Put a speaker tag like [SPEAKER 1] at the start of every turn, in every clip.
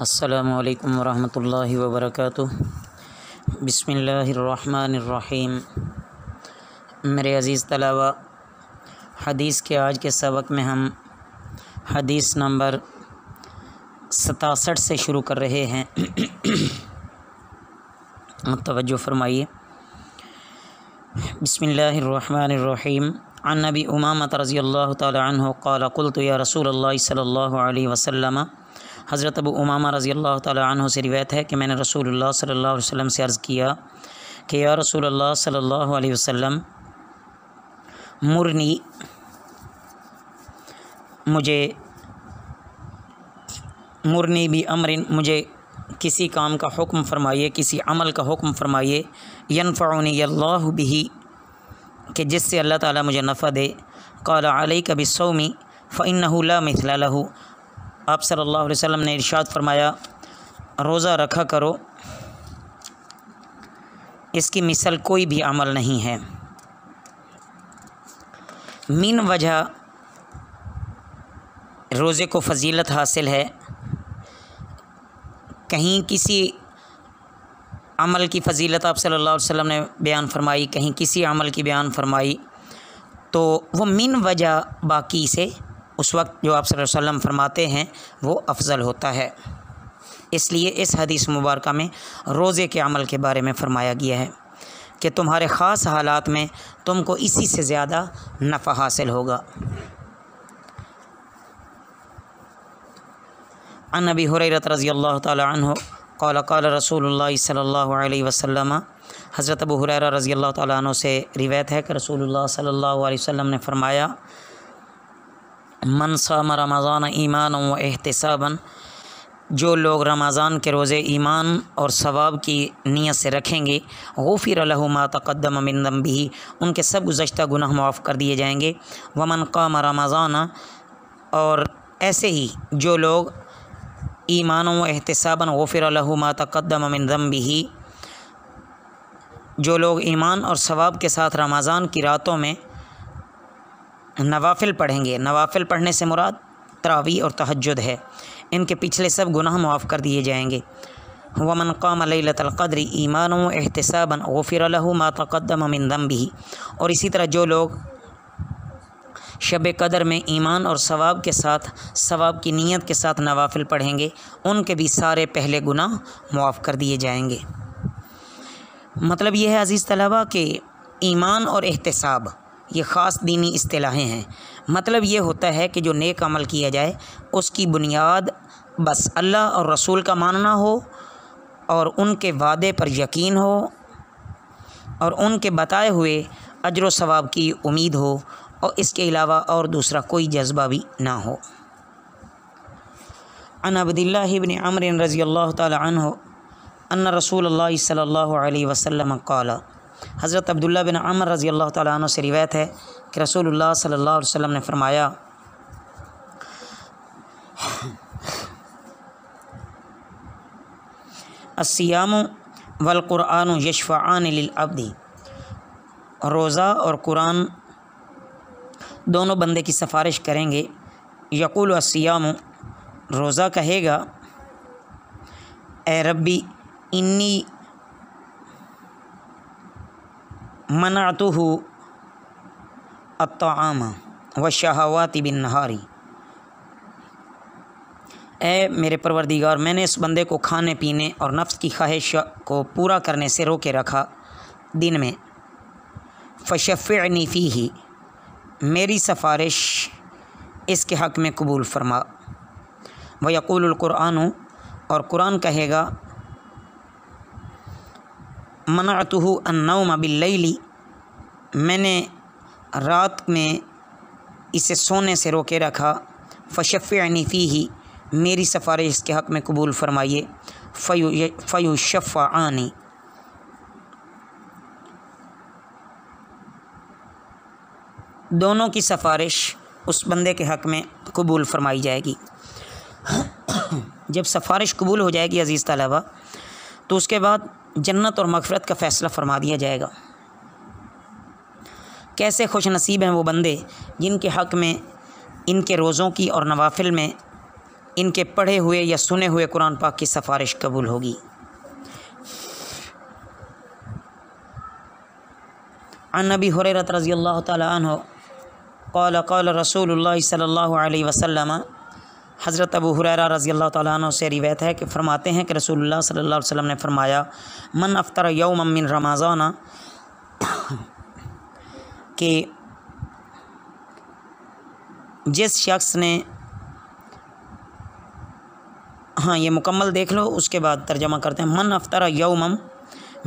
[SPEAKER 1] السلام علیکم ورحمۃ اللہ وبرکاتہ۔ بسم اللہ الرحمن الرحیم۔ میرے عزیز طلباء، حدیث کے آج کے سبق میں ہم حدیث نمبر 67 سے شروع کر رہے ہیں۔ توجہ فرمائیے۔ بسم اللہ الرحمن الرحیم۔ عن نبی امامۃ رضی اللہ تعالی عنہ قال قلت یا رسول اللہ صلی اللہ علیہ وسلم۔ حضرت ابو امامہ رضی اللہ تعالی عنہ سے روایت ہے کہ میں نے رسول اللہ صلی اللہ علیہ وسلم سے عرض کیا کہ یا رسول اللہ صلی اللہ علیہ وسلم، مرنی بھی امر، مجھے کسی کام کا حکم فرمائیے، کسی عمل کا حکم فرمائیے، ینفعنی اللہ بہ، کہ جس سے اللہ تعالیٰ مجھے نفع دے۔ قال علیک بالصوم فانہ لا مثل لہ۔ آپ صلی اللہ علیہ وسلم نے ارشاد فرمایا، روزہ رکھا کرو، اس کی مثل کوئی بھی عمل نہیں ہے۔ من وجہ روزے کو فضیلت حاصل ہے۔ کہیں کسی عمل کی فضیلت آپ صلی اللہ علیہ وسلم نے بیان فرمائی، کہیں کسی عمل کی بیان فرمائی، تو وہ من وجہ باقی سے اس وقت جو آپ صلی اللہ علیہ وسلم فرماتے ہیں وہ افضل ہوتا ہے۔ اس لیے اس حدیث مبارکہ میں روزے کے عمل کے بارے میں فرمایا گیا ہے کہ تمہارے خاص حالات میں تم کو اسی سے زیادہ نفع حاصل ہوگا۔ عن ابی ہریرہ رضی اللہ تعالی عنہ قال قال رسول اللہ صلی اللہ علیہ وسلم۔ حضرت ابو ہریرہ رضی اللہ تعالیٰ عنہ سے روایت ہے کہ رسول اللہ صلی اللہ علیہ وسلم نے فرمایا، من صام رمضان ایمانا و احتسابا، جو لوگ رمضان کے روزے ایمان اور ثواب کی نیت سے رکھیں گے، غفر لہ ما تقدم من ذنبہ، ان کے سب گزشتہ گناہ معاف کر دیے جائیں گے۔ ومن قام رمضان، اور ایسے ہی جو لوگ ایمان و احتسابا غفر لہ ما تقدم من ذنبہ، جو لوگ ایمان اور ثواب کے ساتھ رمضان کی راتوں میں نوافل پڑھیں گے، نوافل پڑھنے سے مراد تراویح اور تہجد ہے، ان کے پچھلے سب گناہ معاف کر دیے جائیں گے۔ ومن قام لیلۃ القدر ایمانا و احتسابا غفر لہ ما تقدم من ذنبہ، اور اسی طرح جو لوگ شب قدر میں ایمان اور ثواب کے ساتھ، ثواب کی نیت کے ساتھ نوافل پڑھیں گے، ان کے بھی سارے پہلے گناہ معاف کر دیے جائیں گے۔ مطلب یہ ہے عزیز طلباء کہ ایمان اور احتساب یہ خاص دینی اصطلاحیں ہیں۔ مطلب یہ ہوتا ہے کہ جو نیک عمل کیا جائے اس کی بنیاد بس اللہ اور رسول کا ماننا ہو، اور ان کے وعدے پر یقین ہو، اور ان کے بتائے ہوئے اجر و ثواب کی امید ہو، اور اس کے علاوہ اور دوسرا کوئی جذبہ بھی نہ ہو۔ عن عبداللہ بن عمرو رضی اللہ تعالی عنہ ان رسول اللہ صلی اللہ علیہ وسلم قال، حضرت عبداللہ بن عمر رضی اللہ تعالیٰ عنہ سے روایت ہے کہ رسول اللہ صلی اللہ علیہ وسلم نے فرمایا، الصیام والقرآن یشفعان للعبد، روزہ اور قرآن دونوں بندے کی سفارش کریں گے۔ یقول الصیام، روزہ کہے گا، اے ربی انی منعتہ الطعام والشہوات بالنہار، اے میرے پروردگار، میں نے اس بندے کو کھانے پینے اور نفس کی خواہش کو پورا کرنے سے روکے رکھا دن میں، فشفعنی فیہ، میری سفارش اس کے حق میں قبول فرما۔ ویقول القرآن، اور قرآن کہے گا، منعتہ النوم باللیل، میں نے رات میں اسے سونے سے روکے رکھا، فشفعنی فیہ، میری سفارش اس کے حق میں قبول فرمائیے، فیشفعانی، دونوں کی سفارش اس بندے کے حق میں قبول فرمائی جائے گی۔ جب سفارش قبول ہو جائے گی عزیز طلباء، تو اس کے بعد جنت اور مغفرت کا فیصلہ فرما دیا جائے گا۔ کیسے خوش نصیب ہیں وہ بندے جن کے حق میں ان کے روزوں کی اور نوافل میں ان کے پڑھے ہوئے یا سنے ہوئے قرآن پاک کی سفارش قبول ہوگی۔ عن ابی ہریرہ رضی اللہ تعالی عنہ قال قال رسول اللہ صلی اللہ علیہ وسلم، حضرت ابو ہریرہ رضی اللہ تعالیٰ عنہ سے روایت ہے کہ فرماتے ہیں کہ رسول اللہ صلی اللہ علیہ وسلم نے فرمایا، من افطر یوما من رمضان، کہ جس شخص نے، ہاں یہ مکمل دیکھ لو اس کے بعد ترجمہ کرتے ہیں۔ من افطر یوما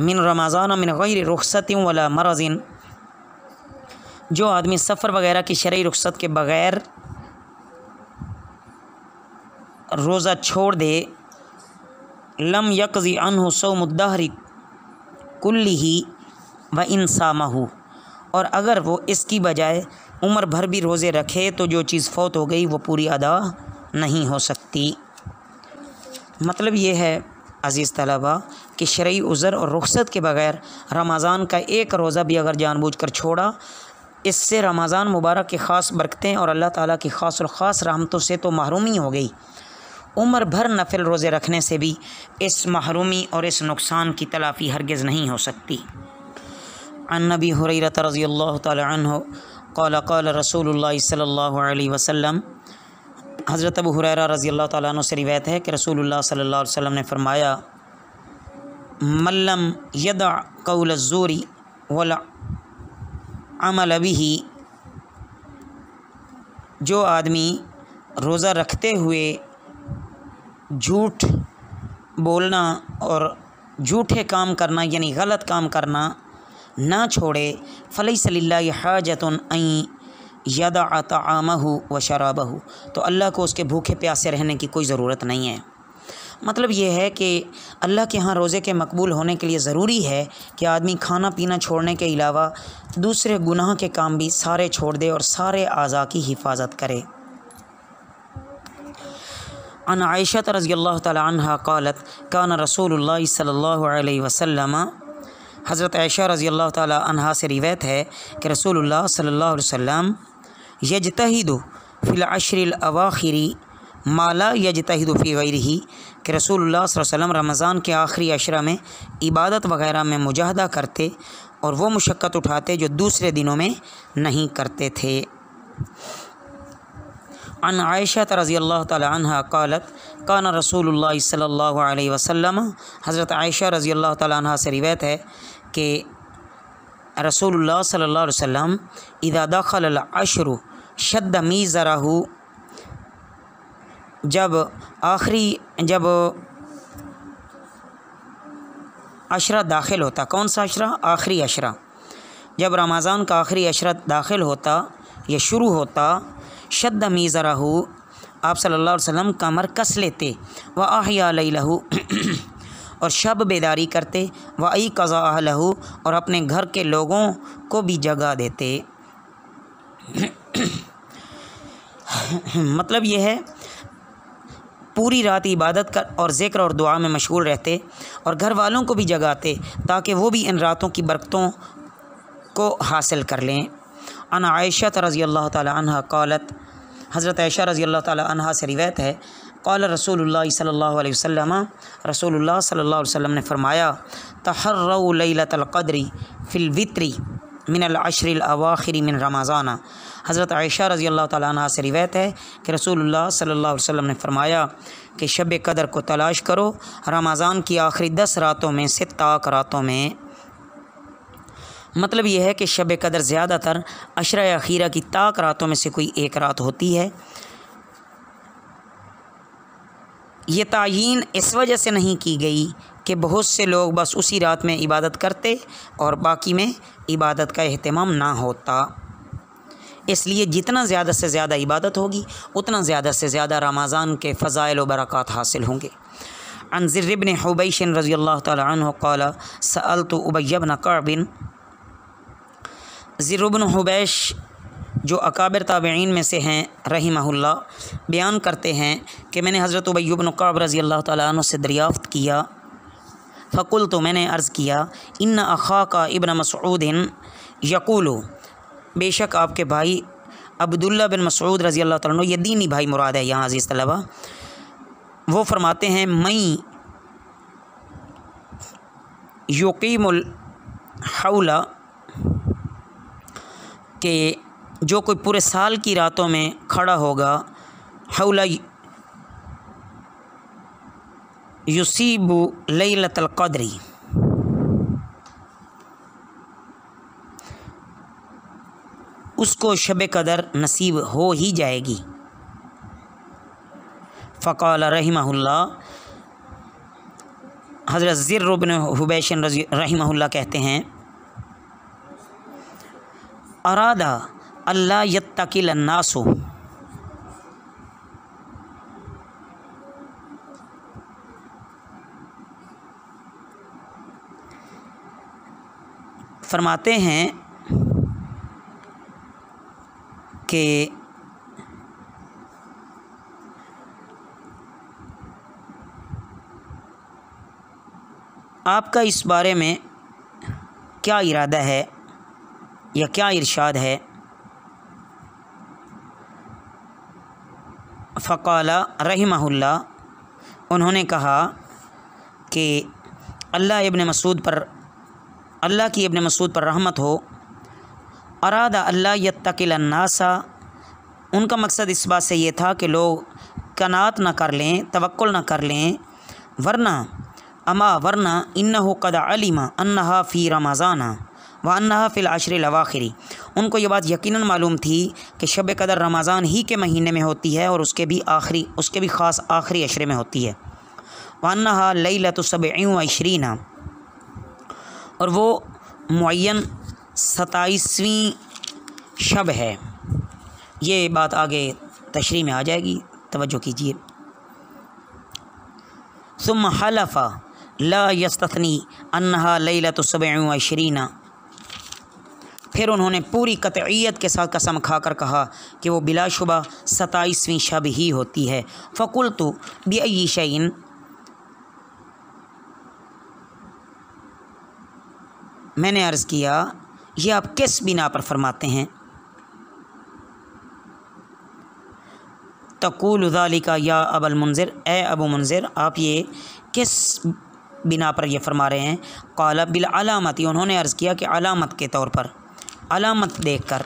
[SPEAKER 1] من رمضان من غیر رخصت ولا مرض، جو آدمی سفر وغیرہ کی شرعی رخصت کے بغیر روزہ چھوڑ دے، لم یقضی عنہ صوم الدہر کلہ و ان صامہ، اور اگر وہ اس کی بجائے عمر بھر بھی روزے رکھے تو جو چیز فوت ہو گئی وہ پوری ادا نہیں ہو سکتی۔ مطلب یہ ہے عزیز طلبہ کہ شرعی عذر اور رخصت کے بغیر رمضان کا ایک روزہ بھی اگر جان بوجھ کر چھوڑا، اس سے رمضان مبارک کی خاص برکتیں اور اللہ تعالیٰ کی خاص الخاص رحمتوں سے تو محرومی ہو گئی، عمر بھر نفل روزے رکھنے سے بھی اس محرومی اور اس نقصان کی تلافی ہرگز نہیں ہو سکتی۔ عن ابی ہریرہ رضی اللہ تعالی عنہ قال قال رسول اللہ صلی اللہ علیہ وسلم، حضرت ابو ہریرہ رضی اللہ تعالیٰ عنہ سے روایت ہے کہ رسول اللہ صلی اللہ علیہ وسلم نے فرمایا، من لم یدع قول الزور والعمل به، جو آدمی روزہ رکھتے ہوئے جھوٹ بولنا اور جھوٹے کام کرنا یعنی غلط کام کرنا نہ چھوڑے، فلیس للہ حاجۃ ان یدع طعامہ و شرابہ، تو اللہ کو اس کے بھوکے پیاسے رہنے کی کوئی ضرورت نہیں ہے۔ مطلب یہ ہے کہ اللہ کے ہاں روزے کے مقبول ہونے کے لیے ضروری ہے کہ آدمی کھانا پینا چھوڑنے کے علاوہ دوسرے گناہ کے کام بھی سارے چھوڑ دے اور سارے اعضاء کی حفاظت کرے۔ عن عائشہ رضی اللہ تعالی عنہ قالت کان رسول اللہ صلی اللہ علیہ وسلم، حضرت عائشہ رضی اللہ تعالی عنہ سے روایت ہے کہ رسول اللہ صلی اللہ علیہ وسلم یجتہد فی العشر الاواخر ما لا یجتہد فی غیرہ، کہ رسول اللہ صلی اللہ علیہ وسلم رمضان کے آخری عشرہ میں عبادت وغیرہ میں مجاہدہ کرتے اور وہ مشقت اٹھاتے جو دوسرے دنوں میں نہیں کرتے تھے۔ عن عائشہ رضی اللہ تعالی عنہ قالت کان رسول اللہ صلی اللہ علیہ وسلم، حضرت عائشہ رضی اللہ تعالی عنہ سے روایت ہے کہ رسول اللہ صلی اللہ علیہ وسلم اذا دخل العشر شد میزرہ، جب عشرہ داخل ہوتا، کون سا عشرہ؟ آخری عشرہ، جب رمضان کا آخری عشرہ داخل ہوتا یا شروع ہوتا، شد میزرہ، آپ صلی اللہ علیہ وسلم کمر کس لیتے، وَأَحْيَا لَيْلَهُ، اور شب بیداری کرتے، وَأَيْقَظَ أَهْلَهُ، اور اپنے گھر کے لوگوں کو بھی جگا دیتے۔ مطلب یہ ہے پوری رات عبادت کر اور ذکر اور دعا میں مشغول رہتے اور گھر والوں کو بھی جگاتے تاکہ وہ بھی ان راتوں کی برکتوں کو حاصل کر لیں۔ عن عائشہ رضی اللہ تعالی عنہ قالت، حضرت عائشہ رضی اللہ تعالی عنہ سے روایت ہے، قال رسول اللہ صلی اللہ علیہ وسلم، رسول اللہ صلی اللہ علیہ وسلم نے فرمایا، تحروا لیلۃ القدر فی الوتر من العشر الاواخر من رمضان، حضرت عائشہ رضی اللہ تعالیٰ عنہ سے روایت ہے کہ رسول اللہ صلی اللہ علیہ وسلم نے فرمایا کہ شب قدر کو تلاش کرو رمضان کی آخری 10 راتوں میں سے طاق راتوں میں۔ مطلب یہ ہے کہ شب قدر زیادہ تر عشرہ اخیرہ کی طاق راتوں میں سے کوئی ایک رات ہوتی ہے۔ یہ تعیین اس وجہ سے نہیں کی گئی کہ بہت سے لوگ بس اسی رات میں عبادت کرتے اور باقی میں عبادت کا اہتمام نہ ہوتا، اس لیے جتنا زیادہ سے زیادہ عبادت ہوگی اتنا زیادہ سے زیادہ رمضان کے فضائل و برکات حاصل ہوں گے۔ عن زر بن حبیش رضی اللہ تعالی عنہ قال سألت ابی بن کعب، زر بن حبیش جو اکابر تابعین میں سے ہیں رحمہ اللہ بیان کرتے ہیں کہ میں نے حضرت ابی بن کعب رضی اللہ تعالی عنہ سے دریافت کیا، فقلت، میں نے عرض کیا، ان اخاک ابن مسعود یقول، بے شک آپ کے بھائی عبداللہ بن مسعود رضی اللہ تعالیٰ عنہ، یہ دینی بھائی مراد ہے یہاں عزیز طلبہ، وہ فرماتے ہیں میں یقیم الحول کہ جو کوئی پورے سال کی راتوں میں کھڑا ہوگا، حول یصیب لیلۃ القدر، اس کو شب قدر نصیب ہو ہی جائے گی۔ فقال رحمہ اللہ، حضرت زر بن حبیش رحمہ اللہ کہتے ہیں ارادہ اللہ یتقل الناس، فرماتے ہیں کہ آپ کا اس بارے میں کیا ارادہ ہے یا کیا ارشاد ہے؟ فقال رحمہ اللہ، انہوں نے کہا کہ اللہ کی ابن مسعود پر رحمت ہو، ارادہ اللہ یتقل الناس، ان کا مقصد اس بات سے یہ تھا کہ لوگ قناعت نہ کر لیں، توکل نہ کر لیں، ورنہ انہ قد علم انہا فی رمضان وانہا فی العشر الاواخر، ان کو یہ بات یقیناً معلوم تھی کہ شب قدر رمضان ہی کے مہینے میں ہوتی ہے اور اس کے بھی خاص آخری عشرے میں ہوتی ہے، وانہا لیلۃ 27، اور وہ معین 27ویں شب ہے۔ یہ بات آگے تشریح میں آ جائے گی، توجہ کیجیے۔ ثم حلف لا یستثنی انہا لیلۃ 27، پھر انہوں نے پوری قطعیت کے ساتھ قسم کھا کر کہا کہ وہ بلا شبہ 27ویں شب ہی ہوتی ہے۔ فقلت بأی شیء، میں نے عرض کیا یہ آپ کس بنا پر فرماتے ہیں؟ تقول ذالک یا ابا المنذر، اے ابو منذر آپ یہ کس بنا پر یہ فرما رہے ہیں؟ قال بالعلامتی، انہوں نے عرض کیا کہ علامت کے طور پر، علامت دیکھ کر،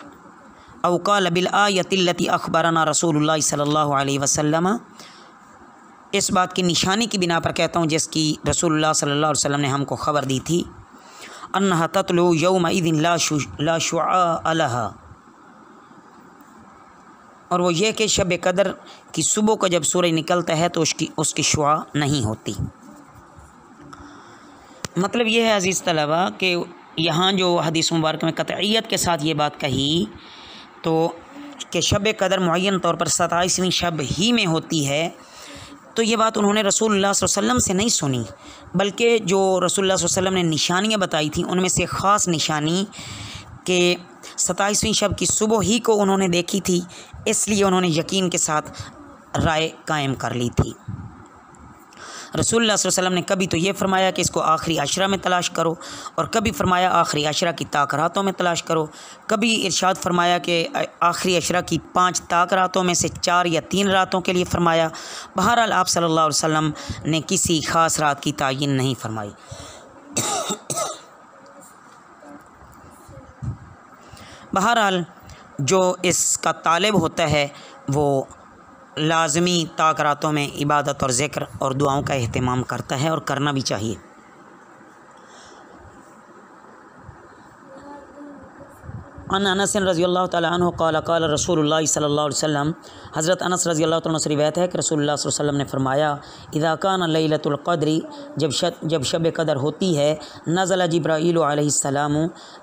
[SPEAKER 1] او قال بالآیۃ التی اخبرنا رسول اللہ صلی اللہ علیہ وسلم، اس بات کی نشانی کی بنا پر کہتا ہوں جس کی رسول اللہ صلی اللہ علیہ وسلم نے ہم کو خبر دی تھی، انہا تطلع یومئذ لا شعاع لہا، اور وہ یہ کہ شب قدر کی صبح کو جب سورج نکلتا ہے تو اس کی شعاع نہیں ہوتی۔ مطلب یہ ہے عزیز طلبہ کہ یہاں جو حدیث مبارک میں قطعیت کے ساتھ یہ بات کہی تو کہ شب قدر معین طور پر 27ویں شب ہی میں ہوتی ہے، تو یہ بات انہوں نے رسول اللہ صلی اللہ علیہ وسلم سے نہیں سنی، بلکہ جو رسول اللہ صلی اللہ علیہ وسلم نے نشانیاں بتائی تھیں ان میں سے خاص نشانی کہ 27ویں شب کی صبح ہی کو انہوں نے دیکھی تھی، اس لیے انہوں نے یقین کے ساتھ رائے قائم کر لی تھی۔ رسول اللہ صلی اللہ علیہ وسلم نے کبھی تو یہ فرمایا کہ اس کو آخری عشرہ میں تلاش کرو، اور کبھی فرمایا آخری عشرہ کی طاق راتوں میں تلاش کرو، کبھی ارشاد فرمایا کہ آخری عشرہ کی 5 طاق راتوں میں سے 4 یا 3 راتوں کے لیے فرمایا۔ بہرحال آپ صلی اللہ علیہ وسلم نے کسی خاص رات کی تعین نہیں فرمائی۔ بہرحال جو اس کا طالب ہوتا ہے وہ لازمی طاق راتوں میں عبادت اور ذکر اور دعاؤں کا اہتمام کرتا ہے، اور کرنا بھی چاہیے۔ عن انس رضی اللہ تعالیٰ عنہ قال قال رسول اللہ صلی اللہ علیہ وسلم، حضرت انس رضی اللہ تعالیٰ عنہ سے روایت ہے کہ رسول اللہ صلی اللہ علیہ وسلم نے فرمایا، اذا کان لیلۃ القدر، جب شب قدر ہوتی ہے، نزل جبرائیل علیہ السلام،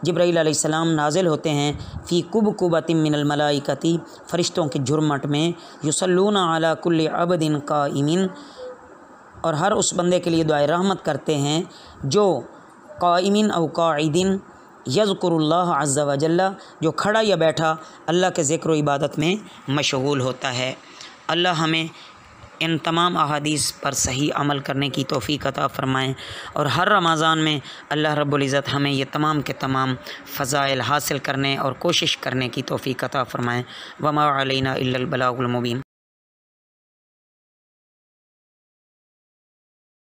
[SPEAKER 1] جبرائیل علیہ السلام نازل ہوتے ہیں، فی کبکبۃ من الملائکۃ، فرشتوں کے جھرمٹ میں، یصلون علی کل عبد قائم، اور ہر اس بندے کے لیے دعائے رحمت کرتے ہیں جو قائم او قاعد، یذکر اللہ عز و جل، جو کھڑا یا بیٹھا اللہ کے ذکر و عبادت میں مشغول ہوتا ہے۔ اللہ ہمیں ان تمام احادیث پر صحیح عمل کرنے کی توفیق عطا فرمائیں، اور ہر رمضان میں اللہ رب العزت ہمیں یہ تمام کے تمام فضائل حاصل کرنے اور کوشش کرنے کی توفیق عطا فرمائیں۔ وما علینا الا البلاغ المبین۔